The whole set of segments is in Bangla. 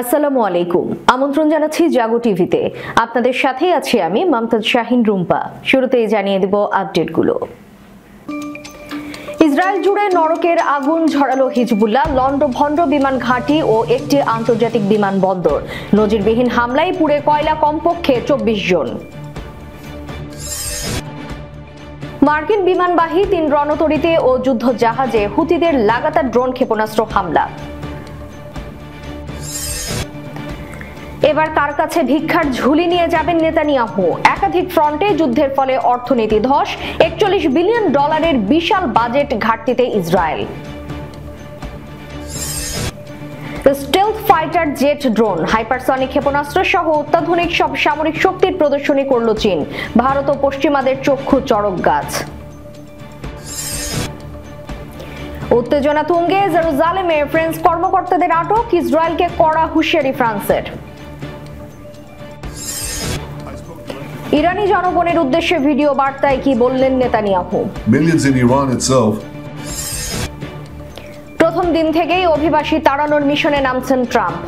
আসসালামু আলাইকুম। আমন্ত্রণ জানাচ্ছি জাগো টিভিতে। আপনাদের সাথেই আছি আমি মমতাজ শাহিন রুম্পা। শুরুতেই জানিয়ে দেব আপডেটগুলো। ইসরায়েল জুড়ে নরকের আগুন ঝরালো হিজবুল্লাহ, লন্ডভন্ড বিমান ঘাঁটি ও একটি আন্তর্জাতিক বিমানবন্দর। নজিরবিহীন হামলায় পুড়ে কয়লা কমপক্ষে 24 জন। মার্কিন বিমানবাহী 3 রণতরীতে ও যুদ্ধ জাহাজে হুতিদের লাগাতার ড্রোন ক্ষেপণাস্ত্র হামলা। এবার কার কাছে ভিক্ষার ঝুলি নিয়ে যাবেন নেতানিয়াহু? একাধিক ফ্রন্টে যুদ্ধের ফলে অর্থনীতি ধস, $41 বিলিয়ন বিশাল বাজেট ঘাটতিতে Israel. Stealth fighter jet, drone, hypersonic ক্ষেপণাস্ত্র সহ অত্যাধুনিক সব সামরিক শক্তির প্রদর্শনী করল চীন। ভারত ও পশ্চিমাদের চক্ষু চড়ক গাছ। উত্তেজনা তুঙ্গে জেরুজালেমে ফ্রেঞ্চ কর্মকর্তাদের আটক, ইসরায়েলকে কড়া হুঁশিয়ারি ফ্রান্সের। ইরানি জনগণের উদ্দেশ্যে ভিডিও বার্তায় কি বললেন Netanyahu? Millions in Iran itself. প্রথম দিন থেকেই অভিবাসী তাড়ানোর মিশনে নামছেন ট্রাম্প।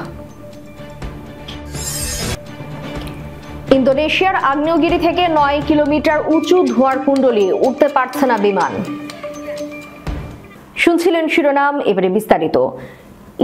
ইন্দোনেশিয়ার আগ্নেয়গিরি থেকে 9 কিলোমিটার উঁচু ধোঁয়ার কুণ্ডলী, উঠতে পারছে না বিমান। শুনছিলেন শিরোনাম, এবারে বিস্তারিত।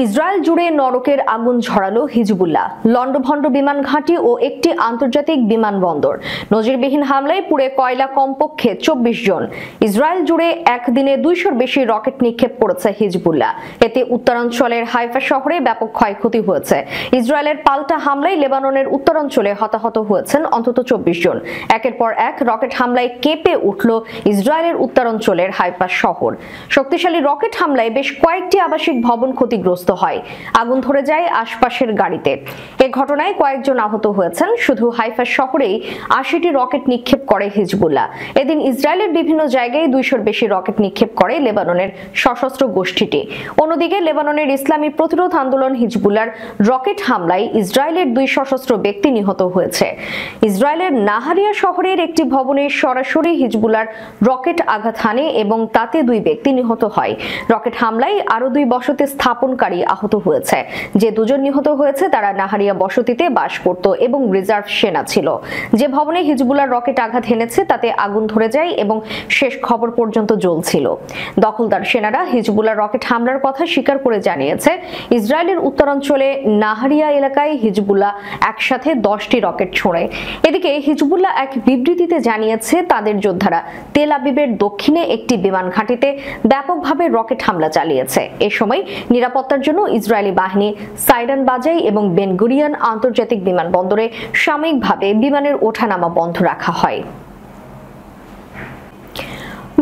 ইসরায়েল জুড়ে নরকের আগুন ঝরালো হিজবুল্লাহ, লন্ডভন্ড বিমান ঘাঁটি ও একটি আন্তর্জাতিক বিমানবন্দর। নজিরবিহীন হামলায় পুড়ে কয়লা কমপক্ষে 24 জন। ইসরায়েল জুড়ে একদিনে 200-র বেশি রকেট নিক্ষেপ করেছে হিজবুল্লাহ। এতে উত্তরাঞ্চলের হাইফা শহরে ব্যাপক ক্ষয়ক্ষতি হয়েছে। ইসরায়েলের পাল্টা হামলায় লেবাননের উত্তরাঞ্চলে হতাহত হয়েছেন অন্তত 24 জন। একের পর এক রকেট হামলায় কেঁপে উঠল ইসরায়েলের উত্তরাঞ্চলের হাইফা শহর। শক্তিশালী রকেট হামলায় বেশ কয়েকটি আবাসিক ভবন ক্ষতিগ্রস্ত হয়। আগুন ধরে যায় আশপাশের গাড়িতে। এ ঘটনায় কয়েকজন আহত হয়েছেন। শুধু হাইফা শহরেই 80টি রকেট নিক্ষেপ করে হিজবুল্লাহ। এদিন ইসরায়েলের বিভিন্ন জায়গায় 200-র বেশি রকেট নিক্ষেপ করে লেবাননের সশস্ত্র গোষ্ঠীটি। অন্যদিকে লেবাননের ইসলামী প্রতিরোধ আন্দোলন হিজবুল্লাহর রকেট হামলায় ইসরায়েলের 2 সশস্ত্র ব্যক্তি নিহত হয়েছে। ইসরায়েলের নাহারিয়া শহরের একটি ভবনে সরাসরি হিজবুল্লাহর রকেট আঘাত হানে এবং তাতে 2 ব্যক্তি নিহত হয়। রকেট হামলায় আরো 2 বসতি স্থাপনকারী আহত হয়েছে। যে 2 জন নিহত হয়েছে তারা নাহারিয়া বসতিতে বাস করত এবং রিজার্ভ সেনা ছিল। যে ভবনে হিজবুল্লাহর রকেট আঘাত হেনেছে তাতে আগুন ধরে যায় এবং শেষ খবর পর্যন্ত জ্বলছিল। দখলদার সেনারা হিজবুল্লাহর রকেট হামলার কথা স্বীকার করে জানিয়েছে, ইসরায়েলের উত্তরাঞ্চলে নাহারিয়া এলাকায় হিজবুল্লাহ একসাথে 10টি রকেট ছোড়ে। এদিকে হিজবুল্লাহ এক বিবৃতিতে জানিয়েছে তাদের যোদ্ধারা তেল আবিবের দক্ষিণে একটি বিমান ঘাঁটিতে ব্যাপকভাবে রকেট হামলা চালিয়েছে। এ সময় নিরাপত্তার জন্য ইসরায়েলি বাহিনী সাইরান বাজায় এবং বেন গুরিয়ন আন্তর্জাতিক বিমানবন্দরে সাময়িকভাবে বিমানের ওঠানামা বন্ধ রাখা হয়।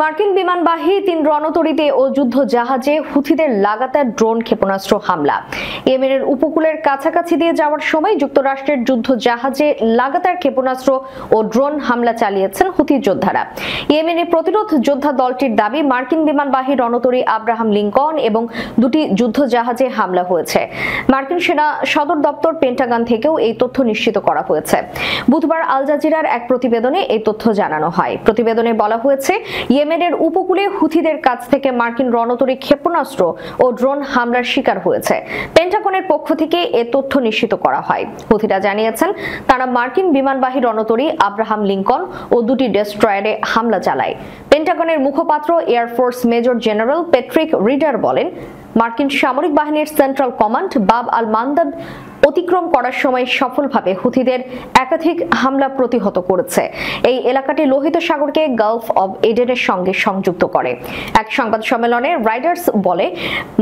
মার্কিন বিমানবাহী 3 রণতরীতে ও যুদ্ধ জাহাজে হুথিদের লাগাতার ড্রোন ক্ষেপণাস্ত্র হামলা। ইয়েমেনের উপকূলের কাছাকাছি দিয়ে যাওয়ার সময় যুক্তরাষ্ট্রের যুদ্ধ জাহাজে লাগাতার ক্ষেপণাস্ত্র ও ড্রোন হামলা চালিয়েছেন হুথি যোদ্ধারা। ইয়েমেনের প্রতিরোধ যোদ্ধা দলটির দাবি, মার্কিন বিমানবাহী রণতরী আব্রাহাম লিঙ্কন এবং 2টি যুদ্ধ জাহাজে হামলা হয়েছে। মার্কিন সেনা সদর দপ্তর পেন্টাগন থেকেও এই তথ্য নিশ্চিত করা হয়েছে। বুধবার আল জাজিরার এক প্রতিবেদনে এই তথ্য জানানো হয়। প্রতিবেদনে বলা হয়েছে, ইয়েমেনের উপকূলে হুথিদের কাছ থেকে মার্কিন রণতরী ক্ষেপণাস্ত্র ও ড্রোন হামলার শিকার হয়েছে। পেন্টাগনের পক্ষ থেকে এ তথ্য নিশ্চিত করা হয়। হুথিরা জানিয়েছেন তারা মার্কিন বিমানবাহী রণতরী আব্রাহাম লিঙ্কন ও 2টি ডেস্ট্রয়ারে হামলা চালায়। পেন্টাগনের মুখপাত্র air force major general Patrick reader বলেন, মার্কিন সামরিক বাহিনীর সেন্ট্রাল কমান্ড বাব আল মান্দাব অতিক্রম করার সময় সফলভাবে হুথিদের একাধিক হামলা প্রতিহত করেছে। এই এলাকাটি লোহিত সাগরকে গালফ অব এডেনের সঙ্গে সংযুক্ত করে। এক সংবাদ সম্মেলনে রাইডার্স বলে,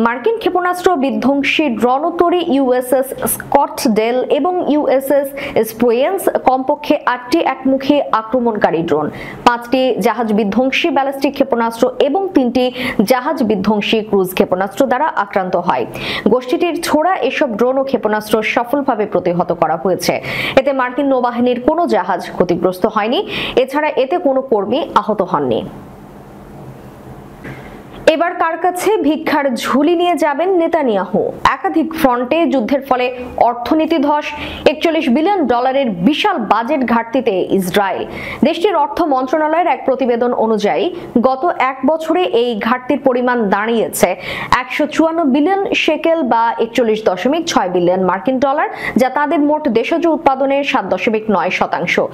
মার্কিন ক্ষেপণাস্ত্র বিধ্বংসী রণতরী ইউএসএস স্কটডেল এবং ইউএসএস স্প্রোয়েন্স, কমপক্ষে 8টি একমুখী আক্রমণকারী ড্রোন, 5টি জাহাজ বিধ্বংসী ব্যালিস্টিক ক্ষেপণাস্ত্র এবং 3টি জাহাজ বিধ্বংসী ক্রুজ ক্ষেপণাস্ত্র দ্বারা আক্রান্ত হয়। গোষ্ঠীটির ছোড়া এসব ড্রোন ও ক্ষেপণাস্ত্র সফলভাবে প্রতিহত করা হয়েছে। এতে মার্কিন নৌবাহিনীর কোনো জাহাজ ক্ষতিগ্রস্ত হয়নি। এছাড়া এতে কোনো কর্মী আহত হননি। এবার কার কাছে ভিক্ষার ঝুলি নিয়ে যাবেন নেতানিয়াহু? একাধিক ফ্রন্টে যুদ্ধের ফলে অর্থনীতি ধস, $41 বিলিয়ন বিশাল বাজেট ঘাটতিতে ইসরায়েল। দেশটির অর্থ মন্ত্রণালয়ের এক প্রতিবেদন অনুযায়ী গত এক বছরে এই ঘাটতির পরিমাণ দাঁড়িয়েছে 154 বিলিয়ন শেকেল বা 41.6 বিলিয়ন মার্কিন ডলার, যা তাদের মোট দেশজ উৎপাদনের 7.9%।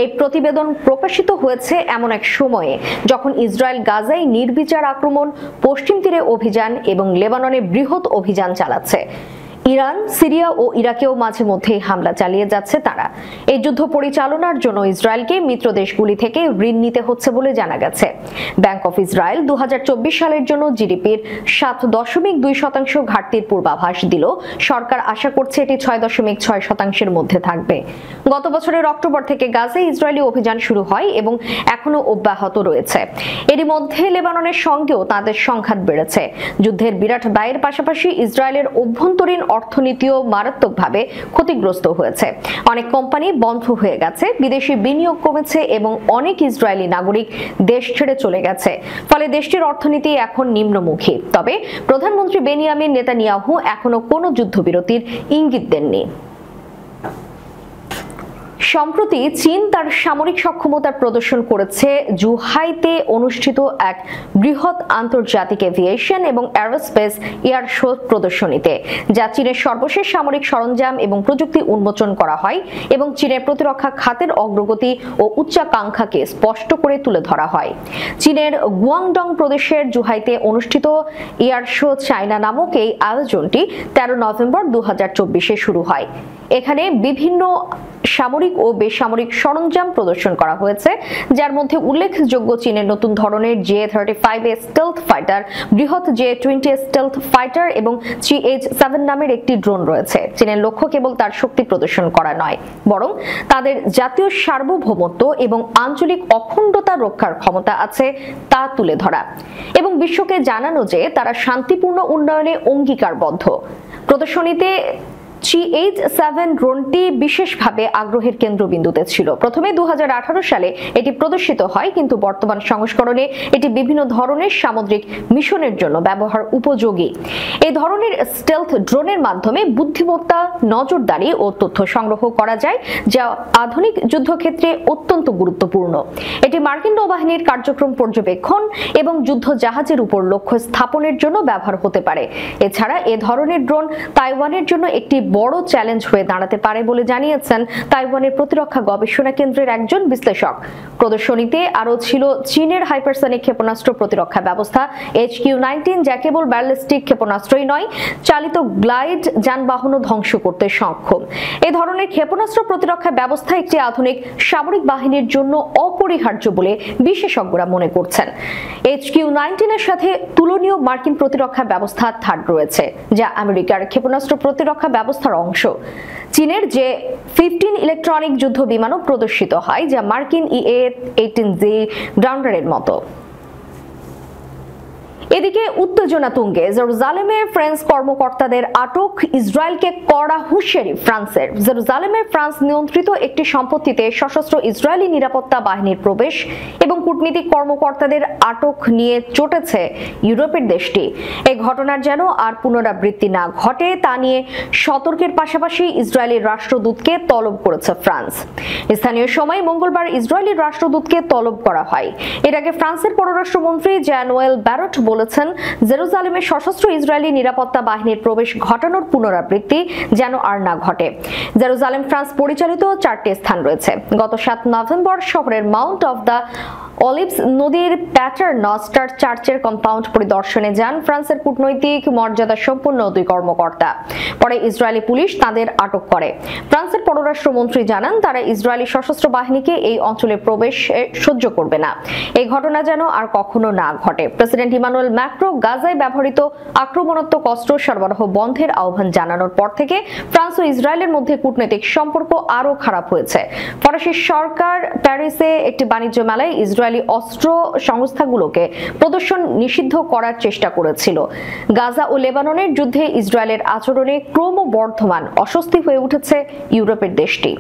এই প্রতিবেদন প্রকাশিত হয়েছে এমন এক সময়ে যখন ইসরায়েল গাজায় নির্বিচার আক্রমণ, পশ্চিম তীরে অভিযান এবং লেবাননে বৃহৎ অভিযান চালাচ্ছে। ইরান, সিরিয়া ও ইরাকেও মাঝে মধ্যেই হামলা চালিয়ে যাচ্ছে তারা। এই যুদ্ধ পরিচালনার জন্য ইসরায়েলকে মিত্র দেশগুলি থেকে ঋণ নিতে হচ্ছে বলে জানা গেছে। ব্যাংক অফ ইসরায়েল 2024 সালের জন্য জিডিপির 7.2% ঘাটতির পূর্বাভাস দিল। সরকার আশা করছে এটি 6.6% মধ্যে থাকবে। গত বছরের অক্টোবর থেকে গাজায় ইসরায়েলি অভিযান শুরু হয় এবং এখনো অব্যাহত রয়েছে। এরই মধ্যে লেবাননের সঙ্গেও তাদের সংঘাত বেড়েছে। যুদ্ধের বিরাট ব্যয়ের পাশাপাশি ইসরায়েলের অভ্যন্তরীণ অর্থনীতিও মারাত্মকভাবে ক্ষতিগ্রস্ত হয়েছে। অনেক কোম্পানি বন্ধ হয়ে গেছে, বিদেশি বিনিয়োগ কমেছে এবং অনেক ইসরায়েলি নাগরিক দেশ ছেড়ে চলে গেছে। ফলে দেশটির অর্থনীতি এখন নিম্নমুখী। তবে প্রধানমন্ত্রী বেনিয়ামিন নেতানিয়াহু এখনো কোনো যুদ্ধবিরতির ইঙ্গিত দেননি। সম্প্রতি চীন তার সামরিক সক্ষমতার প্রদর্শন করেছে জুহাইতে অনুষ্ঠিত এক বৃহৎ আন্তর্জাতিক এভিয়েশন এবং অ্যারোস্পেস এয়ার শো প্রদর্শনীতে, যা চীনের সর্বশেষ সামরিক সরঞ্জাম এবং প্রযুক্তি উন্মোচন করা হয় এবং চীনের প্রতিরক্ষা খাতের অগ্রগতি ও উচ্চাকাঙ্ক্ষাকে স্পষ্ট করে তুলে ধরা হয়। চীনের গুয়াংডং প্রদেশের জুহাইতে অনুষ্ঠিত এয়ার শো চায়না নামক এই আয়োজনটি 13 নভেম্বর 2024 শুরু হয়। এখানে বিভিন্ন সামরিক ও বেসামরিক সরঞ্জাম প্রদর্শন করা হয়েছে, যার মধ্যে উল্লেখযোগ্য চীনের নতুন ধরনের J-35 স্টেলথ ফাইটার, বৃহৎ J-20 স্টেলথ ফাইটার এবং CH-7 নামের একটি ড্রোন রয়েছে। চীনের লক্ষ্য কেবল তার শক্তি প্রদর্শন করা নয়, বরং তাদের জাতীয় সার্বভৌমত্ব এবং আঞ্চলিক অখণ্ডতা রক্ষার ক্ষমতা আছে তা তুলে ধরা এবং বিশ্বকে জানানো যে তারা শান্তিপূর্ণ উন্নয়নে অঙ্গীকারবদ্ধ। প্রদর্শনীতে CH-7 ড্রোনটি বিশেষভাবে আগ্রহের কেন্দ্রবিন্দুতে ছিল। প্রথমে 2018 সালে এটি প্রদর্শিত হয়, কিন্তু বর্তমান সংস্করণে এটি বিভিন্ন ধরনের সামুদ্রিক মিশনের জন্য ব্যবহার উপযোগী। এই ধরনের স্টেলথ ড্রোনের মাধ্যমে বুদ্ধিমত্তা, নজরদারি ও তথ্য সংগ্রহ করা যায়, যা আধুনিক যুদ্ধক্ষেত্রে অত্যন্ত গুরুত্বপূর্ণ। এটি মার্কিন নৌবাহিনীর কার্যক্রম পর্যবেক্ষণ এবং যুদ্ধ জাহাজের উপর লক্ষ্য স্থাপনের জন্য ব্যবহার হতে পারে। এছাড়া এ ধরনের ড্রোন তাইওয়ানের জন্য একটি বড় চ্যালেঞ্জ হয়ে দাঁড়াতে পারে বলে জানিয়েছেন তাইওয়ানের প্রতিরক্ষা গবেষণা কেন্দ্রের একজন বিশ্লেষক। প্রদর্শনীতে আরও ছিল চীনের হাইপারসনিক ক্ষেপণাস্ত্র প্রতিরক্ষা ব্যবস্থা HQ-19, যা কেবল ব্যালিস্টিক ক্ষেপণাস্ত্রই নয়, চালিত গ্লাইড যানবাহনও ধ্বংস করতে সক্ষম। এই ধরনের ক্ষেপণাস্ত্র প্রতিরক্ষা ব্যবস্থা একটি আধুনিক সামরিক বাহিনীর জন্য অপরিহার্য বলে বিশেষজ্ঞরা মনে করছেন। HQ-19 এর সাথে তুলনীয় মার্কিন প্রতিরক্ষা ব্যবস্থা থার্ড রয়েছে, যা আমেরিকার ক্ষেপণাস্ত্র প্রতিরক্ষা ব্যবস্থার অংশ। চীনের J-15 ইলেকট্রনিক যুদ্ধ বিমানও প্রদর্শিত হয়, যা মার্কিন EA-18G গ্রাউন্ডারের মতো। এদিকে উত্তেজনা তুঙ্গে জেরুজালেমে ফ্রেঞ্চ কর্মকর্তাদের আটক, ইসরায়েলকে কড়া হুঁশিয়ারি ফ্রান্সের। জেরুজালেমে ফ্রান্স নিয়ন্ত্রিত একটি সম্পত্তিতে সশস্ত্র ইসরায়েলি নিরাপত্তা বাহিনীর প্রবেশ এবং কূটনীতিক কর্মকর্তাদের আটক নিয়ে চটেছে ইউরোপের দেশটি। এই ঘটনার যেন আর পুনরাবৃত্তি না ঘটে তা নিয়ে সতর্কের পাশাপাশি ইসরায়েলি রাষ্ট্রদূতকে তলব করেছে ফ্রান্স। স্থানীয় সময় মঙ্গলবার ইসরায়েলি রাষ্ট্রদূতকে তলব করা হয়। এর আগে ফ্রান্সের পররাষ্ট্রমন্ত্রী জ্যানুয়েল ব্যারট বলেছেন, জেরুজালেমে সশস্ত্র ইসরায়েলি নিরাপত্তা বাহিনীর প্রবেশ ঘটানোর পুনরাবৃত্তি যেন আর না ঘটে। জেরুজালেম ফ্রান্স পরিচালিত 4টি স্থান রয়েছে। গত 7 নভেম্বর শহরের মাউন্ট অফ দ্য অলিভস নদীর প্যাটারনস্টার চার্চের কম্পাউন্ড পরিদর্শনে যান ফ্রান্সের কূটনৈতিক মর্যাদা সম্পন্ন 2 কর্মকর্তা। পরে ইসরায়েলি পুলিশ তাদের আটক করে। ফ্রান্সের পররাষ্ট্রমন্ত্রী জানান, তারা ইসরায়েলি সশস্ত্র বাহিনীকে এই অঞ্চলে প্রবেশ সহ্য করবে না। এই ঘটনা যেন আর কখনো না ঘটে। প্রেসিডেন্ট ইমানুয়েল ম্যাক্রো গাজায় ব্যবহৃত আক্রমণাত্মক অস্ত্র সরবরাহ বন্ধের আহ্বান জানানোর পর থেকে ফ্রান্স ও ইসরায়েলের মধ্যে কূটনৈতিক সম্পর্ক আরও খারাপ হয়েছে। ফরাসি সরকার প্যারিসে একটি বাণিজ্য মেলায় ইসরায়েলি অস্ত্র সংস্থাগুলোকে প্রদর্শন নিষিদ্ধ করার চেষ্টা করেছিল। গাজা ও লেবাননের যুদ্ধে ইসরায়েলের আচরণে ক্রমবর্ধমান অস্বস্তি হয়ে উঠেছে ইউরোপের দেশটি।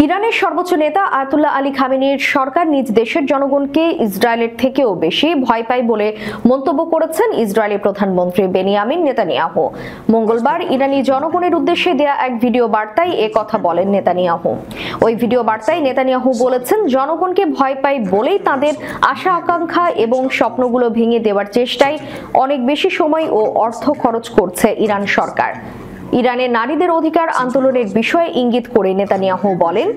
ইরান ইরানের সর্বোচ্চ নেতা আয়াতুল্লাহ আলী খামেনির সরকার নিজ দেশের জনগণকে ইসরায়েলের থেকেও বেশি ভয় পায় বলে মন্তব্য করেছেন ইসরায়েলি প্রধানমন্ত্রী বেনিয়ামিন নেতানিয়াহু। মঙ্গলবার ইরানি জনগণের উদ্দেশ্যে দেয়া এক ভিডিও বার্তায় এ কথা বলেন নেতানিয়াহু। ওই ভিডিও বার্তায় নেতানিয়াহু বলেছেন, জনগণকে ভয় পায় বলেই তাদের আশা আকাঙ্ক্ষা এবং স্বপ্নগুলো ভেঙে দেওয়ার চেষ্টায় অনেক বেশি সময় ও অর্থ খরচ করছে ইরান সরকার। ইরানের নারীদের অধিকার আন্দোলনের বিষয়ে ইঙ্গিত করে নেতানিয়াহু বলেন,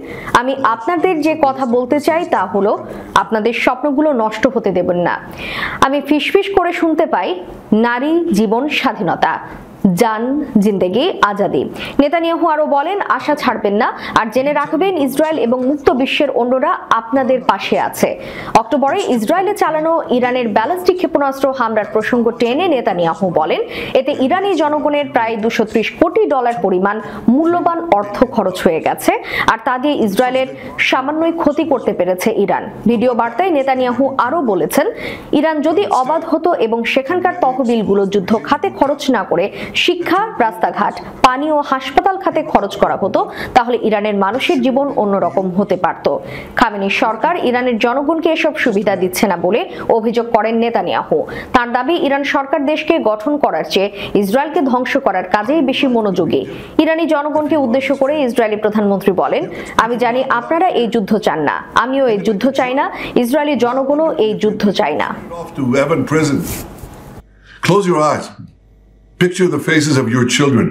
আমি আপনাদের যে কথা বলতে চাই তা হলো আপনাদের স্বপ্নগুলো নষ্ট হতে দেবেন না। আমি ফিসফিস করে শুনতে পাই, নারী, জীবন, স্বাধীনতা, জান, জিন্দেগি, আজাদি। নেতানিয়াহু আরো বলেন, আশা ছাড়বেন না আর জেনে রাখবেন ইসরায়েল এবং মুক্ত বিশ্বের অন্যরা আপনাদের পাশে আছে। অক্টোবরে ইসরায়েলে চালানো ইরানের ব্যালিস্টিক ক্ষেপণাস্ত্র হামলার প্রসঙ্গ টেনে নেতানিয়াহু বলেন, এতে ইরানি জনগণের প্রায় $230 কোটি পরিমাণ মূল্যবান অর্থ খরচ হয়ে গেছে আর তা দিয়ে ইসরায়েলের সামান্যই ক্ষতি করতে পেরেছে ইরান। ভিডিও বার্তায় নেতানিয়াহু আরো বলেছেন, ইরান যদি অবাধ হতো এবং সেখানকার তহবিলগুলো যুদ্ধ খাতে খরচ না করে শিক্ষা, রাস্তাঘাট, পানি ও হাসপাতাল খাতে খরচ করা হতো, তাহলে ইরানের মানুষের জীবন অন্যরকম হতে পারত। খামেনির সরকার ইরানের জনগণকে এসব সুবিধা দিচ্ছে না বলে অভিযোগ করেন নেতানিয়াহু। তার দাবি, ইরান সরকার দেশকে গঠন করার চেয়ে ইসরায়েলকে ধ্বংস করার কাজেই বেশি মনোযোগী। ইরানি জনগণকে উদ্দেশ্য করে ইসরায়েলি প্রধানমন্ত্রী বলেন, আমি জানি আপনারা এই যুদ্ধ চান না, আমিও এই যুদ্ধ চাই না, ইসরায়েলি জনগণও এই যুদ্ধ চায় না। Close your eyes. Picture the faces of your children,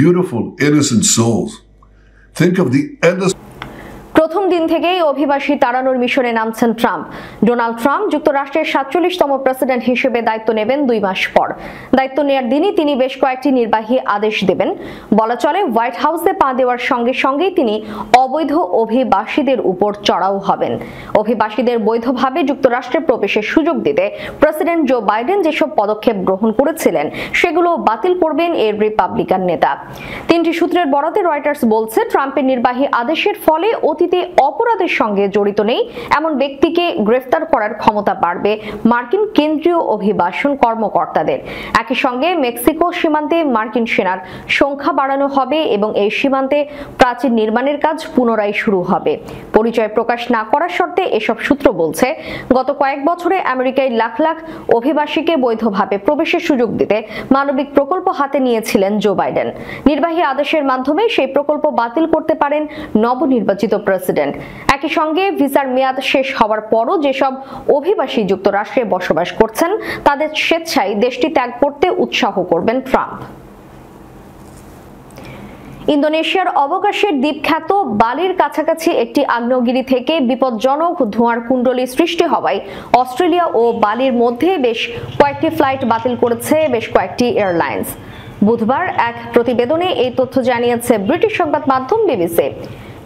beautiful, innocent souls. Think of the endless. প্রথম দিন থেকেই অভিবাসী তাড়ানোর মিশনে নামছেন ট্রাম্প। ডোনাল্ড ট্রাম্প যুক্তরাষ্ট্রের 47তম প্রেসিডেন্ট হিসেবে দায়িত্ব নেবেন 2 মাস পর। দায়িত্ব নেয়ার দিনই তিনি বেশ কয়েকটি নির্বাহী আদেশ দেবেন। বলা চলে, হোয়াইট হাউসে পা দেওয়ার সঙ্গে সঙ্গেই তিনি অবৈধ অভিবাসীদের উপর চড়াও হবেন। অভিবাসীদের বৈধভাবে যুক্তরাষ্ট্রে প্রবেশের সুযোগ দিতে প্রেসিডেন্ট জো বাইডেন যেসব পদক্ষেপ গ্রহণ করেছিলেন সেগুলো বাতিল করবেন এর রিপাবলিকান নেতা। 3টি সূত্রের বরাতে রয়টার্স বলছে, ট্রাম্পের নির্বাহী আদেশের ফলে অতীতে অপরাধের সঙ্গে জড়িত নেই এমন ব্যক্তিকে গ্রেফতার করার ক্ষমতা বাড়বে মার্কিন কেন্দ্রীয় অভিবাসন কর্মকর্তাদের। একই সঙ্গে মেক্সিকো সীমান্তে মার্কিন সেনার সংখ্যা বাড়ানো হবে এবং এই সীমান্তে প্রাচীর নির্মাণের কাজ পুনরায় শুরু হবে। পরিচয় প্রকাশ না করার শর্তে এসব সূত্র বলছে, গত কয়েক বছরে আমেরিকায় লাখ লাখ অভিবাসীকে বৈধভাবে প্রবেশের সুযোগ দিতে মানবিক প্রকল্প হাতে নিয়েছিলেন জো বাইডেন। নির্বাহী আদেশের মাধ্যমে সেই প্রকল্প বাতিল করতে পারেন নবনির্বাচিত প্রেসিডেন্ট। একই সঙ্গে ভিসার মেয়াদ শেষ হওয়ার পরও যেসব অভিবাসী যুক্তরাষ্ট্রে বসবাস করছেন তাদের স্বেচ্ছায় দেশটি ত্যাগ করতে উৎসাহ করবেন ট্রাম্প। ইন্দোনেশিয়ার অবকাশের দ্বীপখ্যাত বালির কাছাকাছি একটি আগ্নেয়গিরি থেকে বিপজ্জনক ধোঁয়ার কুণ্ডলী সৃষ্টি হওয়ায় অস্ট্রেলিয়া ও বালির মধ্যে বেশ কয়েকটি ফ্লাইট বাতিল করেছে বেশ কয়েকটি এয়ারলাইন্স। বুধবার এক প্রতিবেদনে এই তথ্য জানিয়েছে ব্রিটিশ সংবাদ মাধ্যম বিবিসি।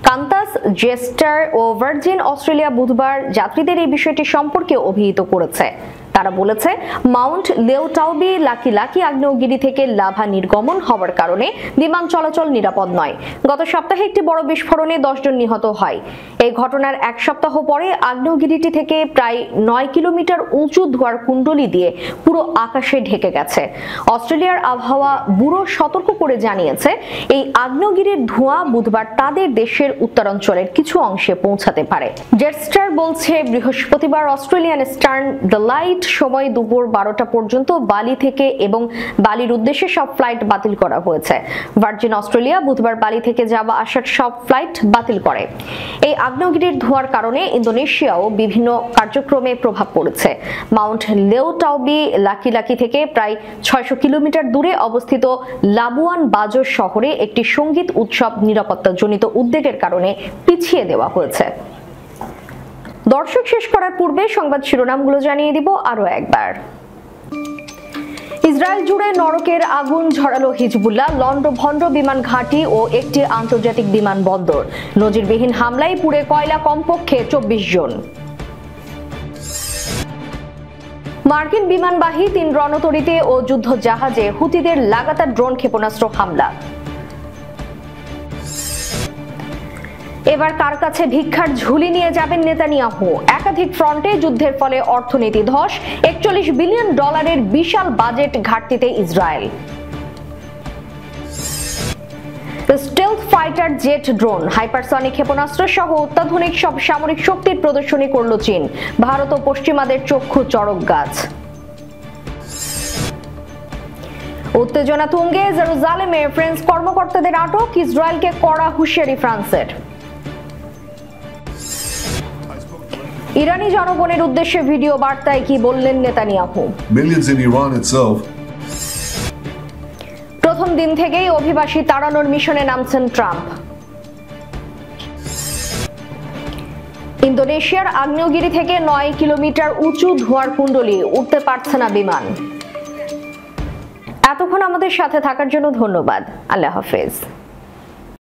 কান্তাস, জেস্টার ও ভার্জিন অস্ট্রেলিয়া বুধবার যাত্রীদের এই বিষয়টি সম্পর্কে অভিহিত করেছে। তারা বলেছে, মাউন্ট লেউটাউবি লাকি আগ্নেয়গিরি থেকে লাভা নির্গমন হওয়ার কারণে বিমান চলাচল নিরাপদ নয়। গত সপ্তাহে একটি বড় বিস্ফোরণে 10 জন নিহত হয়। এই ঘটনার এক সপ্তাহ পরে আগ্নেয়গিরিটি থেকে প্রায় 9 কিলোমিটার উঁচু ধোঁয়ার কুণ্ডলী দিয়ে পুরো আকাশে ঢেকে গেছে। অস্ট্রেলিয়ার আবহাওয়া ব্যুরো সতর্ক করে জানিয়েছে, এই আগ্নেয়গিরির ধোঁয়া বুধবার তাদের দেশের উত্তরাঞ্চলের কিছু অংশে পৌঁছাতে পারে। জেটস্টার বলছে, বৃহস্পতিবার অস্ট্রেলিয়ান স্টার্ন দ্য লাইট সময় দুপুর 12টা পর্যন্ত বালি থেকে এবং বালির উদ্দেশ্যে সব ফ্লাইট বাতিল করা হয়েছে। ভার্জিন অস্ট্রেলিয়া বুধবার বালি থেকে যাওয়া আসার সব ফ্লাইট বাতিল করে। এই আগ্নেয়গিরির ধোঁয়ার কারণে ইন্দোনেশিয়াও বিভিন্ন কার্যক্রমে প্রভাব পড়েছে। মাউন্ট লেউটাউবি লাকি থেকে প্রায় 600 কিলোমিটার দূরে অবস্থিত লাবুয়ান বাজর শহরে একটি সঙ্গীত উৎসব নিরাপত্তাজনিত উদ্বেগের কারণে পিছিয়ে দেওয়া হয়েছে। দর্শক, শেষ করার পূর্বে সংবাদ শিরোনামগুলো জানিয়ে দিব আরো একবার। ইসরায়েল জুড়ে নরকের আগুন ঝরালো হিজবুল্লাহ, লন্ডভন্ড বিমান ঘাঁটি ও একটি আন্তর্জাতিক বিমানবন্দর। নজিরবিহীন হামলায় পুড়ে কয়লা কমপক্ষে 24 জন। মার্কিন বিমানবাহী 3 রণতরীতে ও যুদ্ধ জাহাজে হুতিদের লাগাতার ড্রোন ক্ষেপণাস্ত্র হামলা। এবার কার কাছে ভিক্ষার ঝুলি নিয়ে যাবেন নেতানিয়াহু? একাধিক ফ্রন্টে যুদ্ধের ফলে অর্থনীতি ধস, $41 বিলিয়ন বিশাল বাজেট ঘাটতিতে Israel. Stealth fighter jet drone, hypersonic ক্ষেপণাস্ত্র সহ অত্যাধুনিক সব সামরিক শক্তির প্রদর্শনী করল চীন। ভারত ও পশ্চিমাদের চক্ষু চড়ক গাছ। উত্তেজনা তুঙ্গে জেরুজালেমে ফ্রেঞ্চ কর্মকর্তাদের আটক, ইসরায়েলকে কড়া হুঁশিয়ারি ফ্রান্সের। ইরানি জনগণের উদ্দেশ্যে ভিডিও বার্তায় কি বললেন Netanyahu? Millions in Iran itself. প্রথম দিন থেকেই অভিবাসী তাড়ানোর মিশনে নামছেন ট্রাম্প। ইন্দোনেশিয়ার আগ্নেয়গিরি থেকে 9 কিলোমিটার উঁচু ধোঁয়ার কুণ্ডলী, উঠতে পারছে না বিমান। এতক্ষণ আমাদের সাথে থাকার জন্য ধন্যবাদ। আল্লাহ হাফেজ।